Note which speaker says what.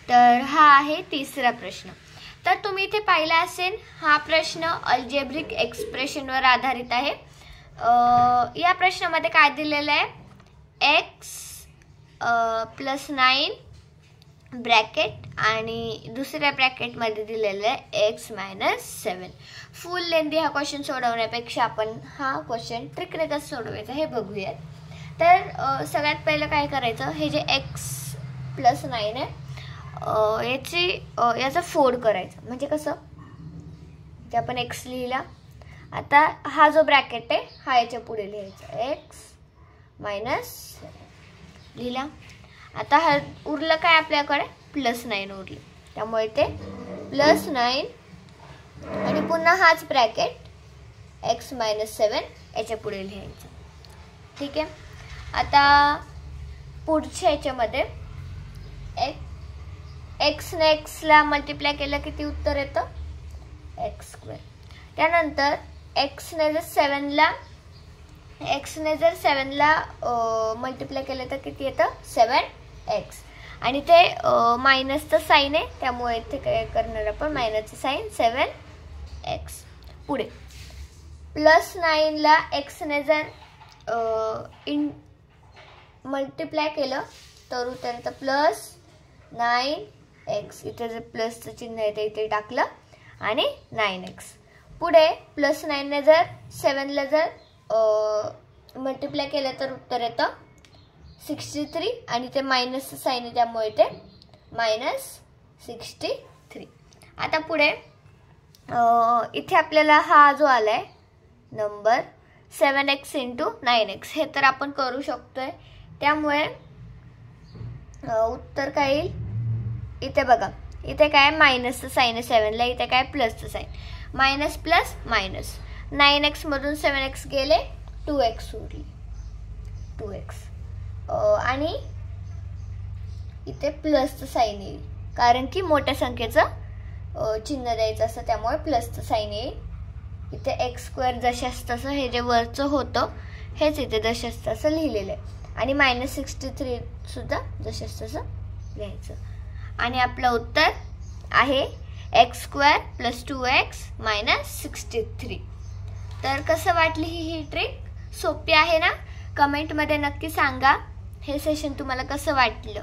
Speaker 1: तर हा आहे तिसरा प्रश्न. तर तुम्ही इथे पाहिला असेल हा प्रश्न अल्जेब्रिक एक्सप्रेशनवर आधारित आहे. या प्रश्नामध्ये काय दिलेलं आहे, x + 9 ब्रॅकेट आणि दुसऱ्या ब्रॅकेटमध्ये दिलेलं आहे x - 7. फुल लेंथी हा क्वेश्चन सोडवण्यापेक्षा आपण हा क्वेश्चन ट्रिकने कसं सोडवायचा हे बघूयात. तर सगळ्यात पहिलं काय करायचं, हे जे x + 9 आहे याचा फोड करायचा. म्हणजे कसं, ते आपण x लिहिला. आता हा जो ब्रॅकेट आहे हा याच्या पुढे लिहायचा, x - लिहिला. आता हा उरलं काय आपल्याकडे, +9 उरले. त्यामुळे ते +9 आणि पुन्हा हाच ब्रॅकेट x - 7 याच्या पुढे लिहायचं. ठीक आहे. आता पुढच्या याच्यामध्ये x ने x ला मल्टिप्लाय केलं किती उत्तर येतं, x². त्यानंतर x ने जर 7 ला मल्टिप्लाय केलं तर किती येतं, 7x. आणि ते मायनसचं साईन आहे त्यामुळे इथे काय करणार आपण, मायनसचं साईन, 7x. पुढे +9 ला x ने जर मल्टिप्लाय केलं तर उत्तर येतं +9x. इथे जर प्लसचं चिन्ह आहे ते इथे टाकलं आणि 9x. पुढे +9 ने जर 7 ला जर मल्टिप्लाय केलं तर उत्तर येतं 63 आणि ते मायनसचं साईन आहे त्यामुळे ते -63. आता पुढे इथे आपल्याला हा जो आलाय नंबर 7x × 9x हे तर आपण करू शकतोय. त्यामुळे उत्तर काय येईल, इथे बघा, इथे काय मायनसचं साईन आहे 7 ला, इथे काय प्लसचं sign, minus plus minus. 9x मधून 7x गेले, 2x उरली, 2x. आणि इथे प्लसचं साईन येईल कारण की मोठ्या संख्येचं चिन्ह द्यायचं असतं त्यामुळे प्लसचं साईन येईल. इथे x² जशास तसं हे जे वरचं होतं हेच इथे जशास तसं लिहिलेलं आहे आणि -63 सुद्धा जशास तसं लिहायचं. आणि आपलं उत्तर आहे x² + 2x - 63. तर कसं वाटली ही ट्रिक, सोपी आहे ना? कमेंटमध्ये नक्की सांगा हे सेशन तुम्हाला कसं वाटलं.